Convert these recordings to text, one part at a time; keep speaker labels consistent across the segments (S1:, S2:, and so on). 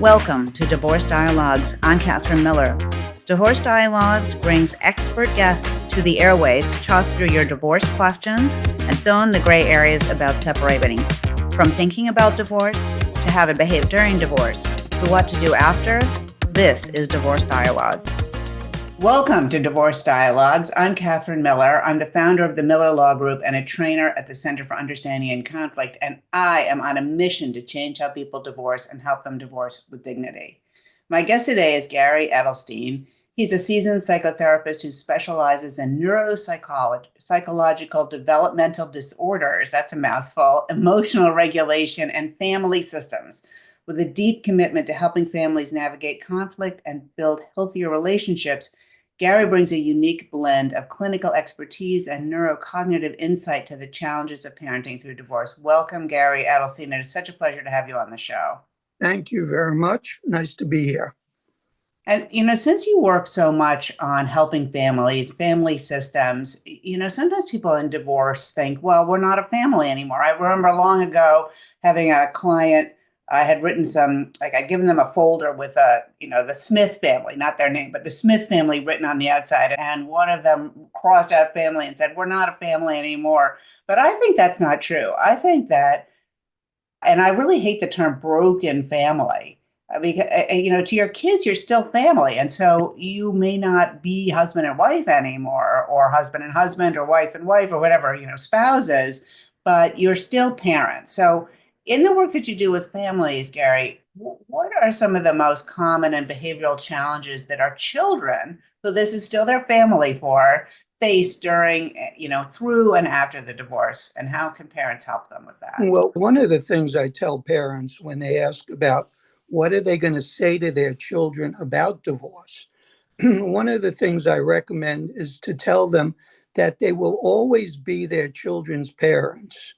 S1: Welcome to Divorce Dialogues. I'm Catherine Miller. Divorce Dialogues brings expert guests to the airwaves to talk through your divorce questions and fill in the gray areas about separating. From thinking about divorce to how to behave during divorce to what to do after, this is Divorce Dialogue. Welcome to Divorce Dialogues. I'm Catherine Miller. I'm the founder of the Miller Law Group and a trainer at the Center for Understanding and Conflict, and I am on a mission to change how people divorce and help them divorce with dignity. My guest today is Gary Edelstein. He's a seasoned psychotherapist who specializes in neuropsychology, psychological developmental disorders, that's a mouthful, emotional regulation, and family systems, with a deep commitment to helping families navigate conflict and build healthier relationships. Gary brings a unique blend of clinical expertise and neurocognitive insight to the challenges of parenting through divorce. Welcome, Gary Edelstein. It is such a pleasure to have you on the show.
S2: Thank you very much. Nice to be here.
S1: And, since you work so much on helping families, family systems, sometimes people in divorce think, well, we're not a family anymore. I remember long ago having a client. I had written I'd given them a folder with the Smith family, not their name, but the Smith family written on the outside. And one of them crossed out family and said, we're not a family anymore. But I think that's not true. I think that, and I really hate the term broken family, because, to your kids, you're still family. And so you may not be husband and wife anymore, or husband and husband, or wife and wife, or whatever, spouses, but you're still parents. So in the work that you do with families, Gary, what are some of the most common and behavioral challenges that our children, so this is still their family, face during, through and after the divorce, and how can parents help them with that?
S2: Well, one of the things I tell parents when they ask about what are they going to say to their children about divorce, one of the things I recommend is to tell them that they will always be their children's parents,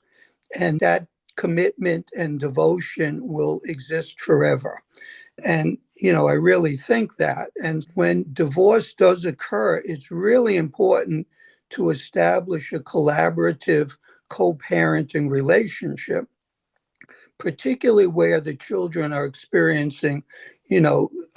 S2: and that commitment and devotion will exist forever. And, I really think that. And when divorce does occur, it's really important to establish a collaborative co-parenting relationship, particularly where the children are experiencing,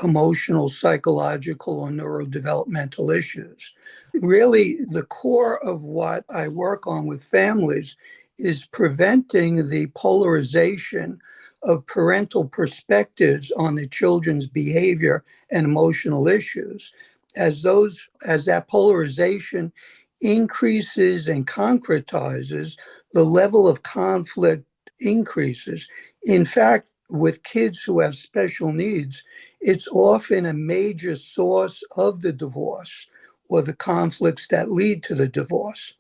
S2: emotional, psychological, or neurodevelopmental issues. Really, the core of what I work on with families is preventing the polarization of parental perspectives on the children's behavior and emotional issues. As that polarization increases and concretizes, the level of conflict increases. In fact, with kids who have special needs, it's often a major source of the divorce or the conflicts that lead to the divorce.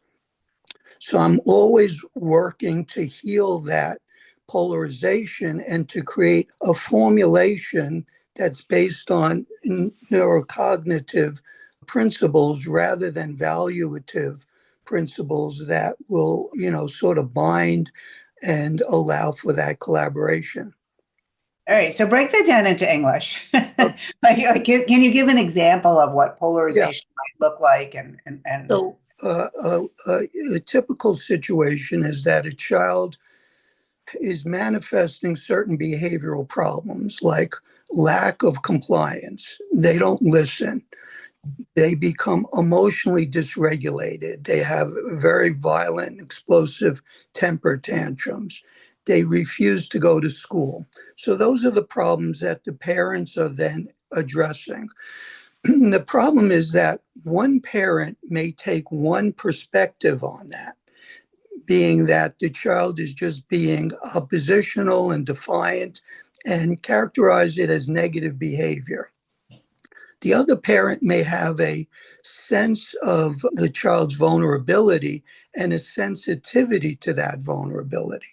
S2: So I'm always working to heal that polarization and to create a formulation that's based on neurocognitive principles rather than valuative principles that will, sort of bind and allow for that collaboration.
S1: All right, so break that down into English. Can you give an example of what polarization might look like?
S2: So a typical situation is that a child is manifesting certain behavioral problems like lack of compliance. They don't listen. They become emotionally dysregulated. They have very violent, explosive temper tantrums. They refuse to go to school. So those are the problems that the parents are then addressing. The problem is that one parent may take one perspective on that, being that the child is just being oppositional and defiant and characterize it as negative behavior. The other parent may have a sense of the child's vulnerability and a sensitivity to that vulnerability.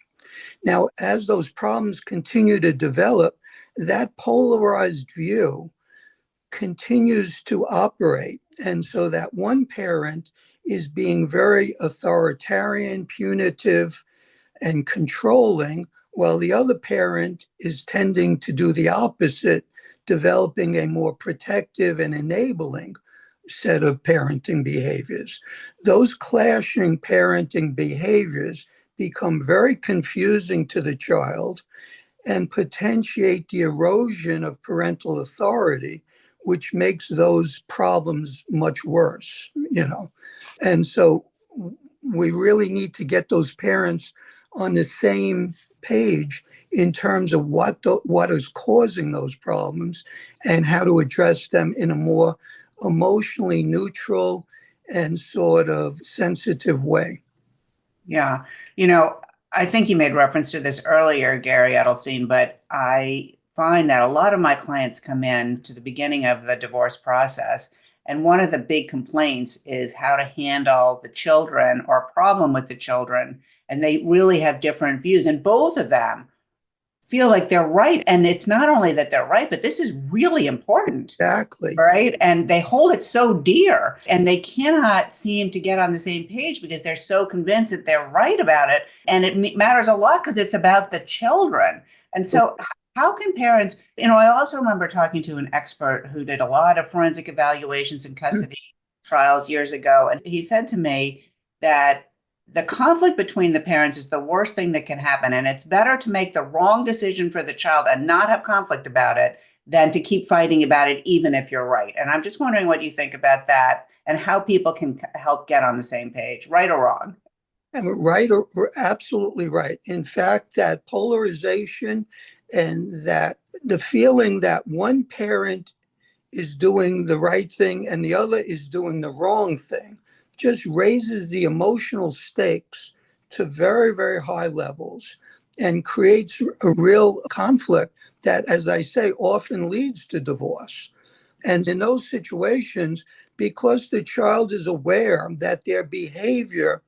S2: Now, as those problems continue to develop, that polarized view continues to operate. And so that one parent is being very authoritarian, punitive, and controlling, while the other parent is tending to do the opposite, developing a more protective and enabling set of parenting behaviors. Those clashing parenting behaviors become very confusing to the child, and potentiate the erosion of parental authority, which makes those problems much worse, And so we really need to get those parents on the same page in terms of what is causing those problems and how to address them in a more emotionally neutral and sort of sensitive way.
S1: Yeah. You know, I think you made reference to this earlier, Gary Edelstein, but I find that a lot of my clients come in to the beginning of the divorce process. And one of the big complaints is how to handle the children or a problem with the children. And they really have different views. And both of them feel like they're right. And it's not only that they're right, but this is really important.
S2: Exactly.
S1: Right. And they hold it so dear and they cannot seem to get on the same page because they're so convinced that they're right about it. And it matters a lot because it's about the children. And so, how can parents, I also remember talking to an expert who did a lot of forensic evaluations in custody trials years ago. And he said to me that the conflict between the parents is the worst thing that can happen. And it's better to make the wrong decision for the child and not have conflict about it than to keep fighting about it, even if you're right. And I'm just wondering what you think about that and how people can help get on the same page, right or wrong.
S2: Right, or absolutely right. In fact, that polarization and that the feeling that one parent is doing the right thing and the other is doing the wrong thing just raises the emotional stakes to very, very high levels and creates a real conflict that, as I say, often leads to divorce. And in those situations, because the child is aware that their behavior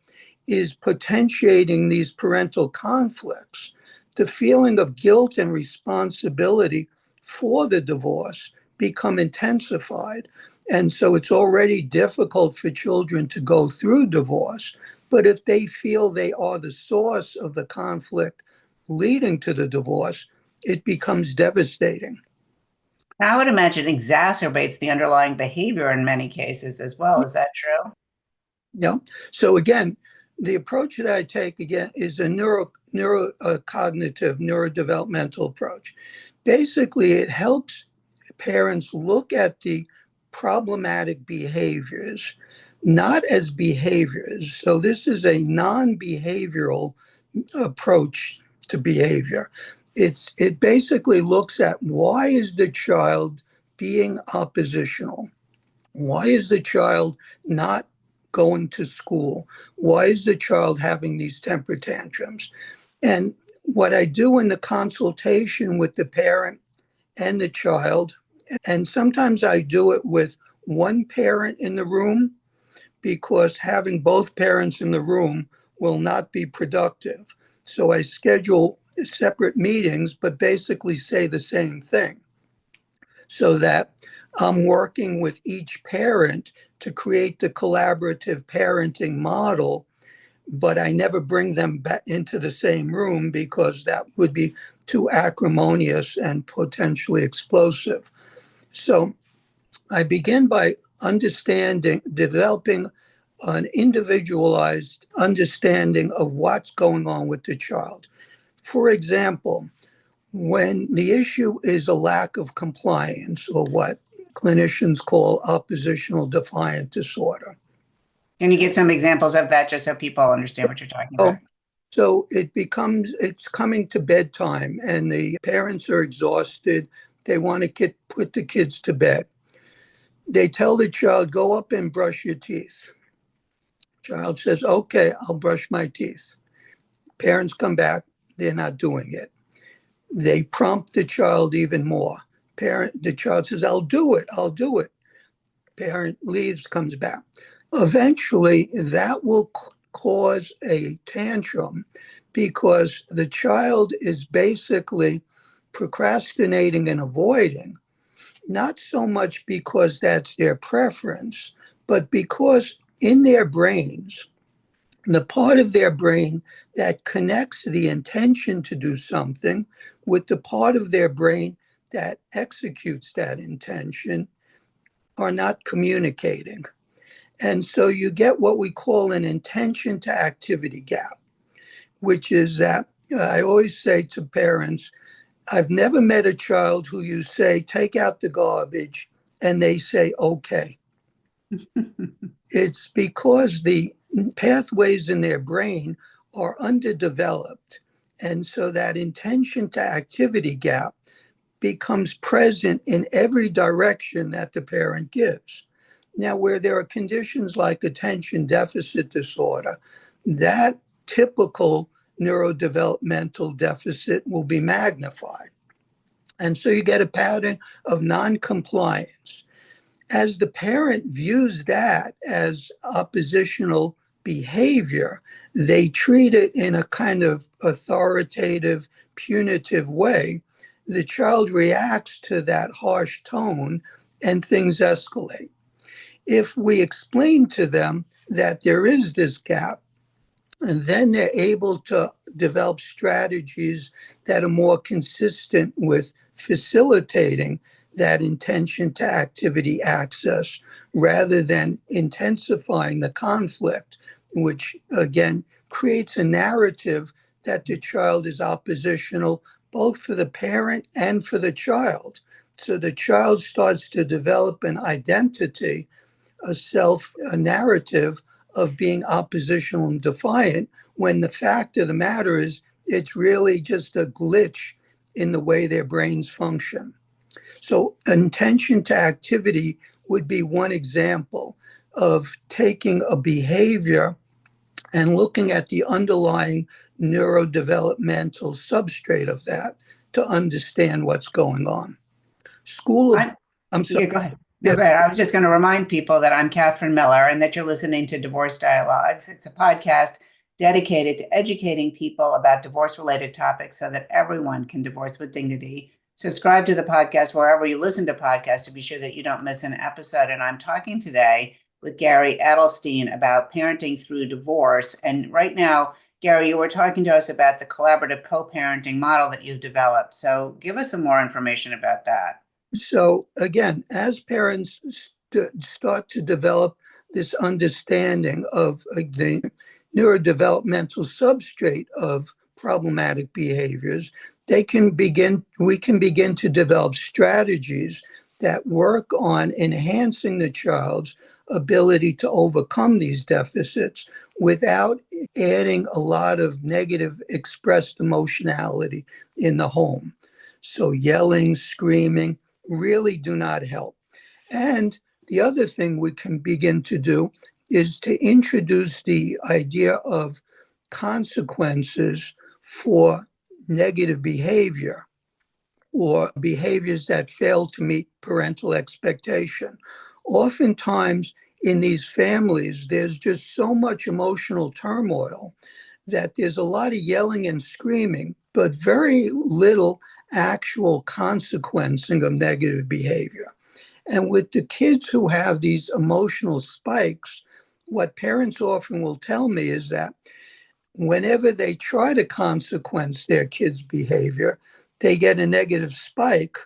S2: is potentiating these parental conflicts, the feeling of guilt and responsibility for the divorce become intensified. And so it's already difficult for children to go through divorce. But if they feel they are the source of the conflict leading to the divorce, it becomes devastating.
S1: I would imagine exacerbates the underlying behavior in many cases as well. Is that true?
S2: Yeah. So again, the approach that I take again is a neurocognitive, neurodevelopmental approach. Basically, it helps parents look at the problematic behaviors not as behaviors. So this is a non-behavioral approach to behavior. It basically looks at why is the child being oppositional? Why is the child not going to school? Why is the child having these temper tantrums? And what I do in the consultation with the parent and the child, and sometimes I do it with one parent in the room because having both parents in the room will not be productive. So I schedule separate meetings, but basically say the same thing so that I'm working with each parent to create the collaborative parenting model, but I never bring them back into the same room because that would be too acrimonious and potentially explosive. So I begin by developing an individualized understanding of what's going on with the child. For example, when the issue is a lack of compliance, or what clinicians call oppositional defiant disorder.
S1: Can you give some examples of that just so people understand what you're talking about?
S2: Oh, so it's coming to bedtime and the parents are exhausted. They want to put the kids to bed. They tell the child, go up and brush your teeth. Child says, okay, I'll brush my teeth. Parents come back, they're not doing it. They prompt the child even more. The child says, I'll do it. Parent leaves, comes back. Eventually, that will cause a tantrum because the child is basically procrastinating and avoiding, not so much because that's their preference, but because in their brains, the part of their brain that connects the intention to do something with the part of their brain that executes that intention are not communicating. And so you get what we call an intention to activity gap, which is that I always say to parents, I've never met a child who you say, take out the garbage, and they say, okay. It's because the pathways in their brain are underdeveloped. And so that intention to activity gap becomes present in every direction that the parent gives. Now, where there are conditions like attention deficit disorder, that typical neurodevelopmental deficit will be magnified. And so you get a pattern of non-compliance. As the parent views that as oppositional behavior, they treat it in a kind of authoritative, punitive way. The child reacts to that harsh tone and things escalate. If we explain to them that there is this gap, and then they're able to develop strategies that are more consistent with facilitating that intention to activity access rather than intensifying the conflict, which again creates a narrative that the child is oppositional both for the parent and for the child. So the child starts to develop an identity, a narrative of being oppositional and defiant, when the fact of the matter is it's really just a glitch in the way their brains function. So intention to activity would be one example of taking a behavior and looking at the underlying neurodevelopmental substrate of that to understand what's going on. I'm sorry.
S1: Yeah, go ahead. No, go ahead. I was just going to remind people that I'm Catherine Miller and that you're listening to Divorce Dialogues. It's a podcast dedicated to educating people about divorce-related topics so that everyone can divorce with dignity. Subscribe to the podcast wherever you listen to podcasts to be sure that you don't miss an episode. And I'm talking today with Gary Edelstein about parenting through divorce. And right now, Gary, you were talking to us about the collaborative co-parenting model that you've developed. So give us some more information about that.
S2: So again, as parents start to develop this understanding of the neurodevelopmental substrate of problematic behaviors, we can begin to develop strategies that work on enhancing the child's ability to overcome these deficits without adding a lot of negative expressed emotionality in the home. So yelling, screaming really do not help. And the other thing we can begin to do is to introduce the idea of consequences for negative behavior or behaviors that fail to meet parental expectation. Oftentimes in these families, there's just so much emotional turmoil that there's a lot of yelling and screaming, but very little actual consequencing of negative behavior. And with the kids who have these emotional spikes, what parents often will tell me is that whenever they try to consequence their kids' behavior, they get a negative spike,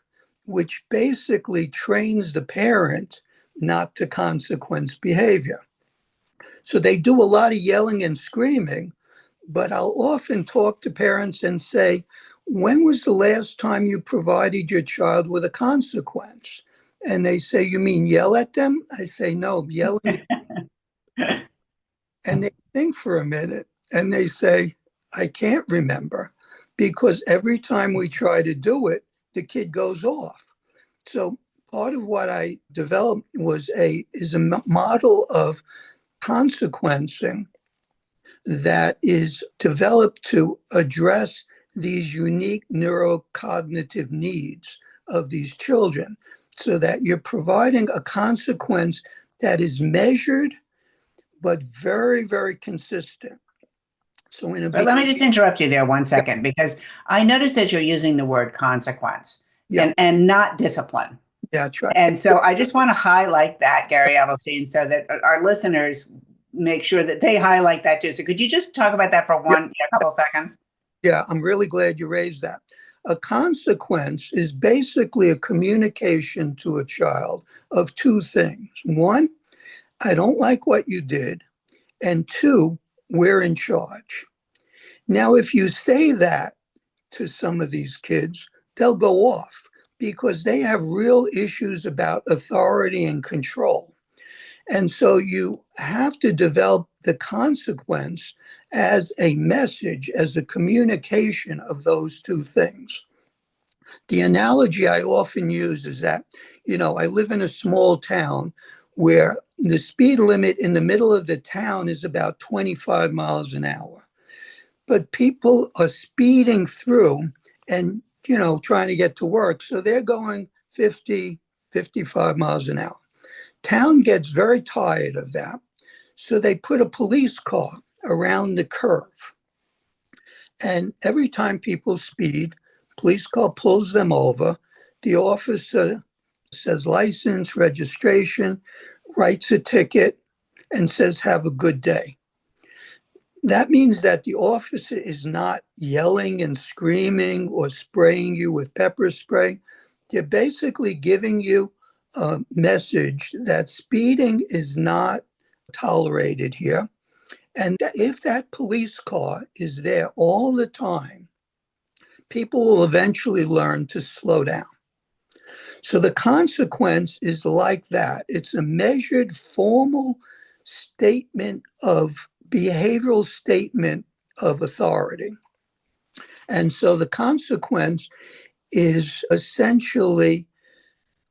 S2: which basically trains the parent not to consequence behavior. So they do a lot of yelling and screaming, but I'll often talk to parents and say, when was the last time you provided your child with a consequence? And they say, you mean yell at them? I say, no, yelling. And they think for a minute and they say, I can't remember, because every time we try to do it, the kid goes off. So part of what I developed is a model of consequencing that is developed to address these unique neurocognitive needs of these children, so that you're providing a consequence that is measured but very, very consistent. So
S1: But let me just interrupt you there one second, because I noticed that you're using the word consequence and not discipline.
S2: Yeah, that's right.
S1: And so I just want to highlight that, Gary Edelstein, so that our listeners make sure that they highlight that too. So could you just talk about that for a couple seconds?
S2: Yeah, I'm really glad you raised that. A consequence is basically a communication to a child of two things. One, I don't like what you did. And two, we're in charge. Now, if you say that to some of these kids, they'll go off because they have real issues about authority and control. And so you have to develop the consequence as a message, as a communication of those two things. The analogy I often use is that, I live in a small town where the speed limit in the middle of the town is about 25 miles an hour. But people are speeding through and, trying to get to work. So they're going 50, 55 miles an hour. Town gets very tired of that. So they put a police car around the curve. And every time people speed, police car pulls them over. The officer says license, registration, writes a ticket, and says, have a good day. That means that the officer is not yelling and screaming or spraying you with pepper spray. They're basically giving you a message that speeding is not tolerated here. And if that police car is there all the time, people will eventually learn to slow down. So the consequence is like that. It's a measured, formal statement of behavioral statement of authority. And so the consequence is essentially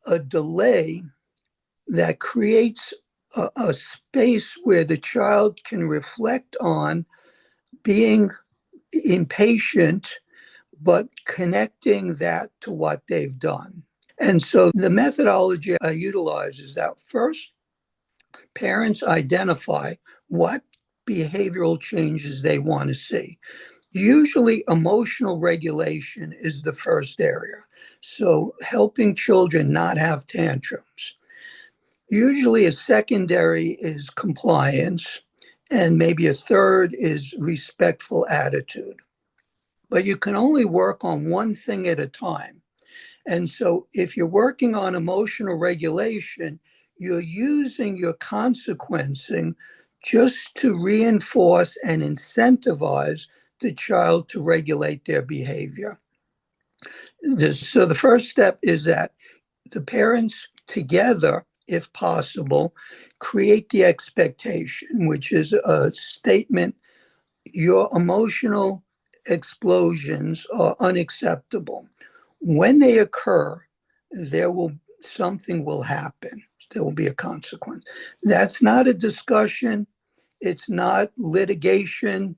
S2: a delay that creates a space where the child can reflect on being impatient, but connecting that to what they've done. And so the methodology I utilize is that first, parents identify what behavioral changes they want to see. Usually, emotional regulation is the first area. So, helping children not have tantrums. Usually, a secondary is compliance, and maybe a third is respectful attitude. But you can only work on one thing at a time. And so if you're working on emotional regulation, you're using your consequencing just to reinforce and incentivize the child to regulate their behavior. So the first step is that the parents together, if possible, create the expectation, which is a statement: your emotional explosions are unacceptable. When they occur, something will happen. There will be a consequence. That's not a discussion. It's not litigation.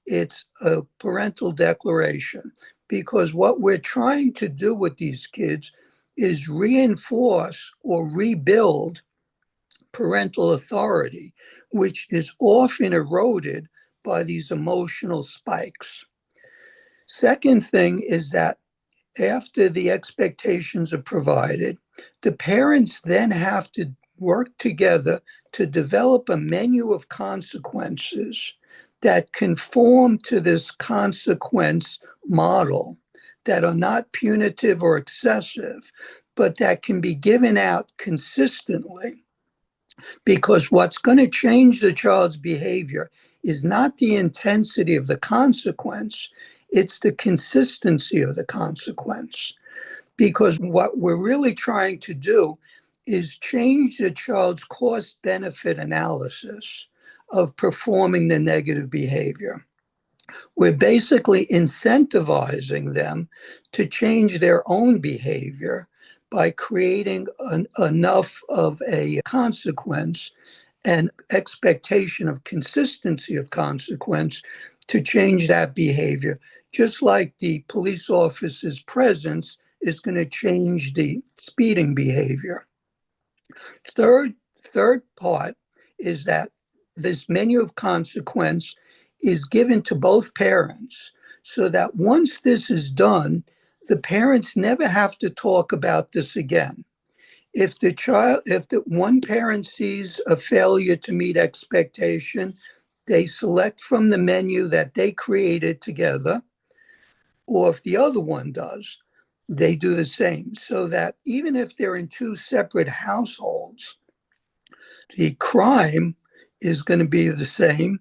S2: It's a parental declaration. Because what we're trying to do with these kids is reinforce or rebuild parental authority, which is often eroded by these emotional spikes. Second thing is that after the expectations are provided, the parents then have to work together to develop a menu of consequences that conform to this consequence model, that are not punitive or excessive, but that can be given out consistently. Because what's going to change the child's behavior is not the intensity of the consequence, it's the consistency of the consequence. Because what we're really trying to do is change the child's cost benefit analysis of performing the negative behavior. We're basically incentivizing them to change their own behavior by creating enough of a consequence and expectation of consistency of consequence to change that behavior, just like the police officer's presence is going to change the speeding behavior. Third part is that this menu of consequence is given to both parents, so that once this is done, the parents never have to talk about this again. If the one parent sees a failure to meet expectation, they select from the menu that they created together, or if the other one does, they do the same. So that even if they're in two separate households, the crime is going to be the same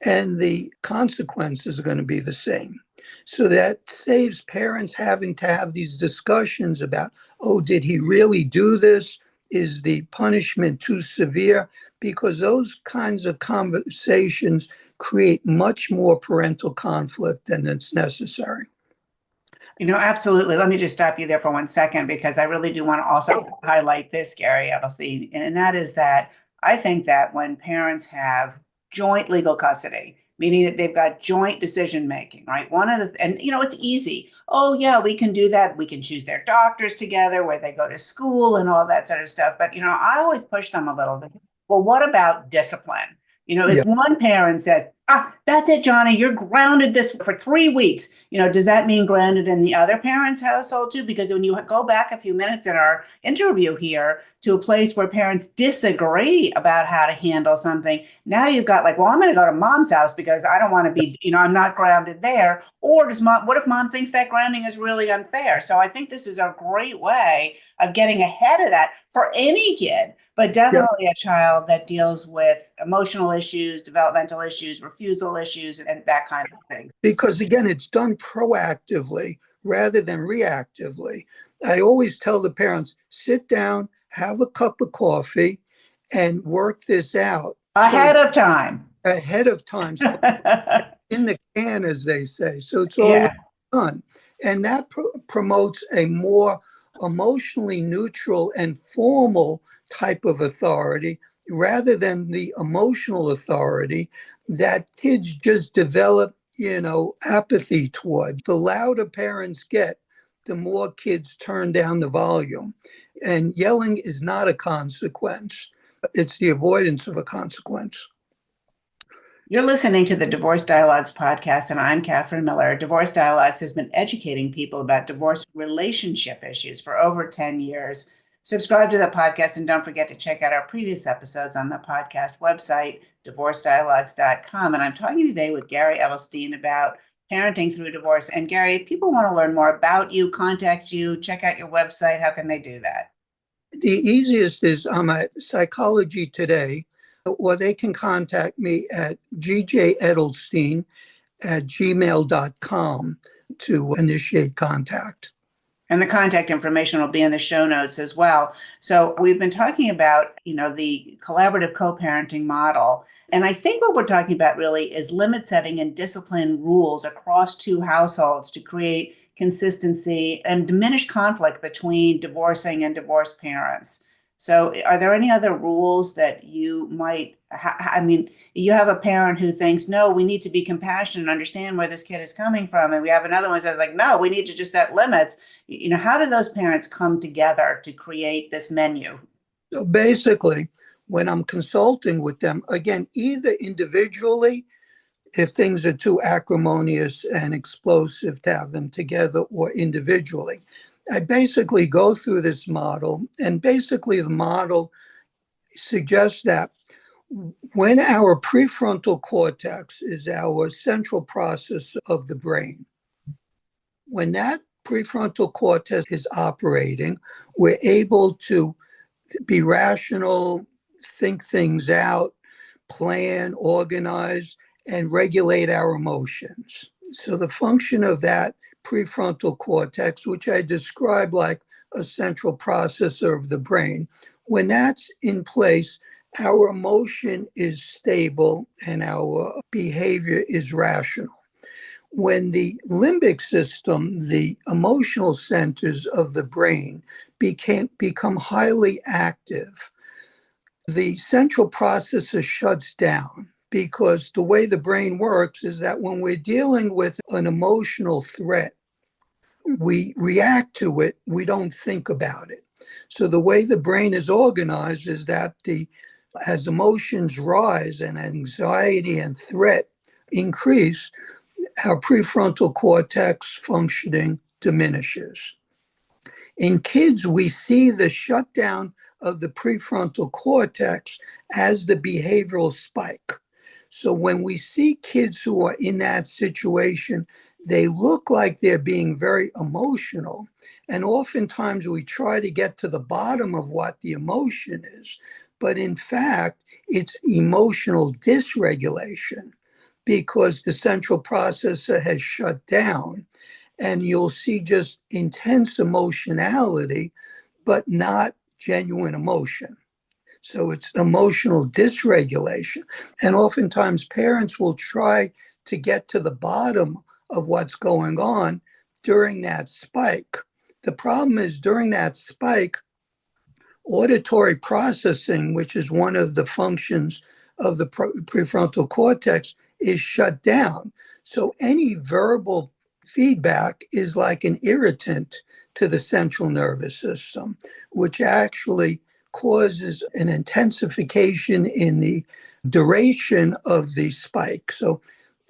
S2: and the consequences are going to be the same. So that saves parents having to have these discussions about, oh, did he really do this? Is the punishment too severe? Because those kinds of conversations create much more parental conflict than it's necessary.
S1: Absolutely. Let me just stop you there for 1 second because I really do want to also highlight this, Gary Edelstein, and that is that I think that when parents have joint legal custody, meaning that they've got joint decision making, right? And it's easy. Oh, yeah, we can do that. We can choose their doctors together, where they go to school and all that sort of stuff. But, I always push them a little bit. Well, what about discipline?
S2: Yeah.
S1: If one parent says, that's it, Johnny, you're grounded this for 3 weeks, does that mean grounded in the other parent's household too? Because when you go back a few minutes in our interview here to a place where parents disagree about how to handle something, now you've got like, well, I'm going to go to mom's house because I don't want to be, I'm not grounded there. Or what if mom thinks that grounding is really unfair? So I think this is a great way of getting ahead of that for any kid, but
S2: Yeah.
S1: definitely a child that deals with emotional issues, developmental issues, refusal issues, and that kind of thing.
S2: Because again, it's done proactively rather than reactively. I always tell the parents, sit down, have a cup of coffee, and work this out.
S1: Ahead of time.
S2: Ahead of time. So in the can, as they say. So it's already
S1: Yeah.
S2: done. And that promotes a more emotionally neutral and formal type of authority rather than the emotional authority that kids just develop, apathy toward. The louder parents get, the more kids turn down the volume. And yelling is not a consequence. It's the avoidance of a consequence.
S1: You're listening to the Divorce Dialogues podcast, and I'm Catherine Miller. Divorce Dialogues has been educating people about divorce relationship issues for over 10 years. Subscribe to the podcast, and don't forget to check out our previous episodes on the podcast website, divorcedialogues.com. And I'm talking today with Gary Edelstein about parenting through divorce. And Gary, if people want to learn more about you, contact you, check out your website, how can they do that?
S2: The easiest is I'm at Psychology Today, or they can contact me at gjedelstein@gmail.com to initiate contact.
S1: And the contact information will be in the show notes as well. So we've been talking about, the collaborative co-parenting model. And I think what we're talking about really is limit setting and discipline rules across two households to create consistency and diminish conflict between divorcing and divorced parents. So are there any other rules that you might, you have a parent who thinks, no, we need to be compassionate and understand where this kid is coming from. And we have another one who says like, no, we need to just set limits. How do those parents come together to create this menu?
S2: So basically, when I'm consulting with them, again, either individually, if things are too acrimonious and explosive to have them together, or individually, I basically go through this model, and basically the model suggests that when our prefrontal cortex is our central process of the brain, when that prefrontal cortex is operating, we're able to be rational, think things out, plan, organize, and regulate our emotions. So the function of that prefrontal cortex, which I describe like a central processor of the brain, when that's in place, our emotion is stable and our behavior is rational. When the limbic system, the emotional centers of the brain, become highly active, the central processor shuts down, because the way the brain works is that when we're dealing with an emotional threat, we react to it, we don't think about it. So the way the brain is organized is that as emotions rise and anxiety and threat increase, our prefrontal cortex functioning diminishes. In kids, we see the shutdown of the prefrontal cortex as the behavioral spike. So when we see kids who are in that situation, they look like they're being very emotional. And oftentimes we try to get to the bottom of what the emotion is. But in fact, it's emotional dysregulation. because the central processor has shut down, and you'll see just intense emotionality, but not genuine emotion. So it's emotional dysregulation. And oftentimes parents will try to get to the bottom of what's going on during that spike. The problem is during that spike, auditory processing, which is one of the functions of the prefrontal cortex, is shut down. So any verbal feedback is like an irritant to the central nervous system, which actually causes an intensification in the duration of the spike. So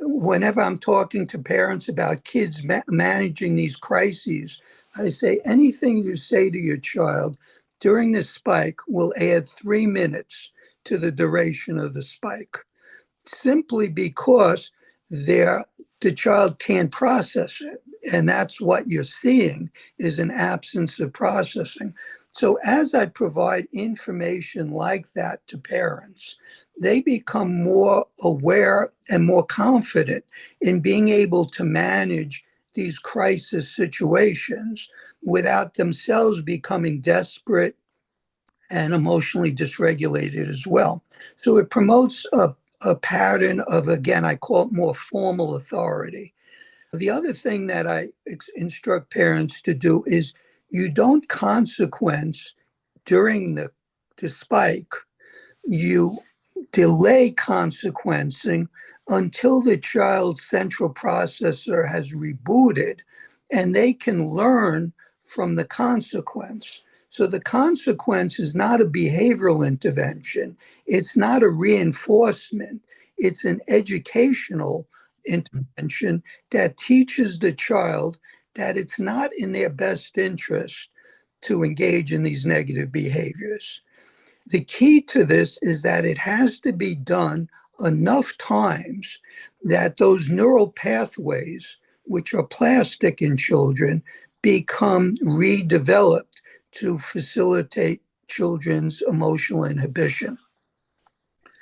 S2: whenever I'm talking to parents about kids managing these crises, I say anything you say to your child during the spike will add 3 minutes to the duration of the spike, simply because the child can't process it. And that's what you're seeing, is an absence of processing. So as I provide information like that to parents, they become more aware and more confident in being able to manage these crisis situations without themselves becoming desperate and emotionally dysregulated as well. So it promotes a pattern of, again, I call it more formal authority. The other thing that I instruct parents to do is you don't consequence during the spike, you delay consequencing until the child's central processor has rebooted and they can learn from the consequence. So the consequence is not a behavioral intervention. It's not a reinforcement. It's an educational intervention that teaches the child that it's not in their best interest to engage in these negative behaviors. The key to this is that it has to be done enough times that those neural pathways, which are plastic in children, become redeveloped to facilitate children's emotional inhibition.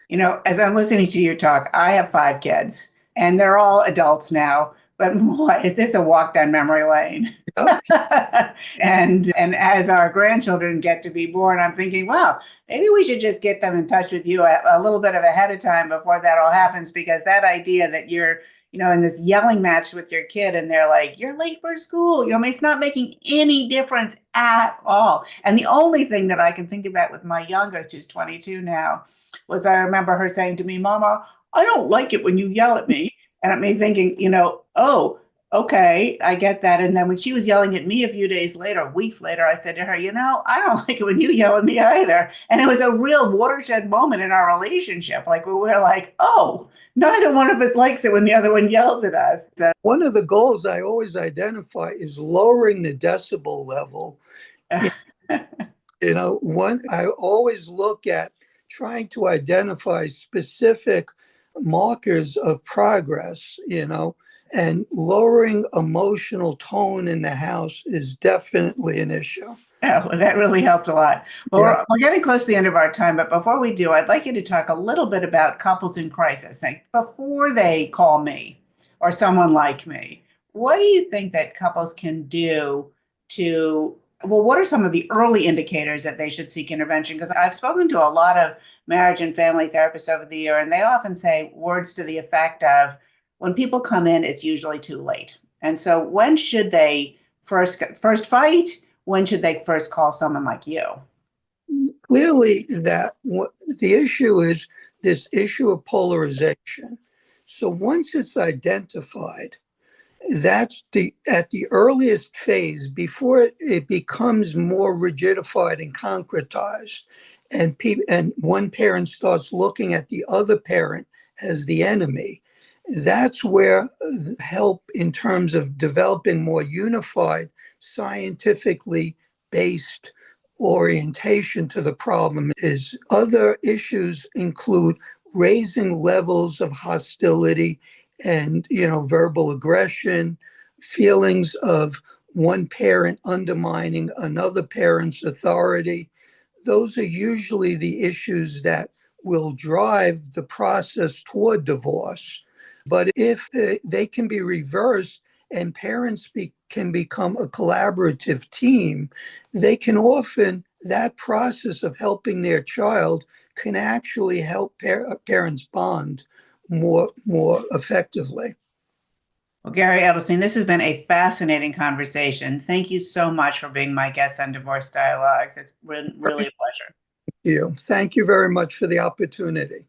S3: You know, as I'm listening to you talk, I have 5 kids and they're all adults now. But boy, is this a walk down memory lane?
S2: Yep.
S3: And as our grandchildren get to be born, I'm thinking, wow, maybe we should just get them in touch with you a little bit of ahead of time before that all happens, because that idea that you're, you know, in this yelling match with your kid and they're like, you're late for school, you know, it's not making any difference at all. And the only thing that I can think about with my youngest, who's 22 now, was I remember her saying to me, Mama, I don't like it when you yell at me. And at me thinking, you know, oh, okay, I get that. And then when she was yelling at me a few days later, weeks later, I said to her, you know, I don't like it when you yell at me either. And it was a real watershed moment in our relationship. Like we were like, oh, neither one of us likes it when the other one yells at us. So,
S2: One of the goals I always identify is lowering the decibel level. You know, I always look at trying to identify specific markers of progress, you know, and lowering emotional tone in the house is definitely an issue.
S3: yeah, well, that really helped a lot. Well,
S2: Yeah.
S3: we're getting close to the end of our time, but before we do, I'd like you to talk a little bit about couples in crisis. Like before they call me or someone like me, what do you think that couples can do to, well, what are some of the early indicators that they should seek intervention? Because I've spoken to a lot of marriage and family therapists over the year, and they often say words to the effect of, when people come in, it's usually too late. And so when should they first fight? When should they first call someone like you?
S2: Clearly, the issue is this issue of polarization. So once it's identified, that's at the earliest phase before it becomes more rigidified and concretized, and one parent starts looking at the other parent as the enemy. That's where help in terms of developing more unified, scientifically based orientation to the problem is. Other issues include raising levels of hostility and, you know, verbal aggression, feelings of one parent undermining another parent's authority. Those are usually the issues that will drive the process toward divorce. But if they can be reversed and parents can become a collaborative team, they can often, that process of helping their child can actually help parents bond more effectively.
S3: Well, Gary Edelstein, this has been a fascinating conversation. Thank you so much for being my guest on Divorce Dialogues. It's been really a pleasure.
S2: Thank you very much for the opportunity.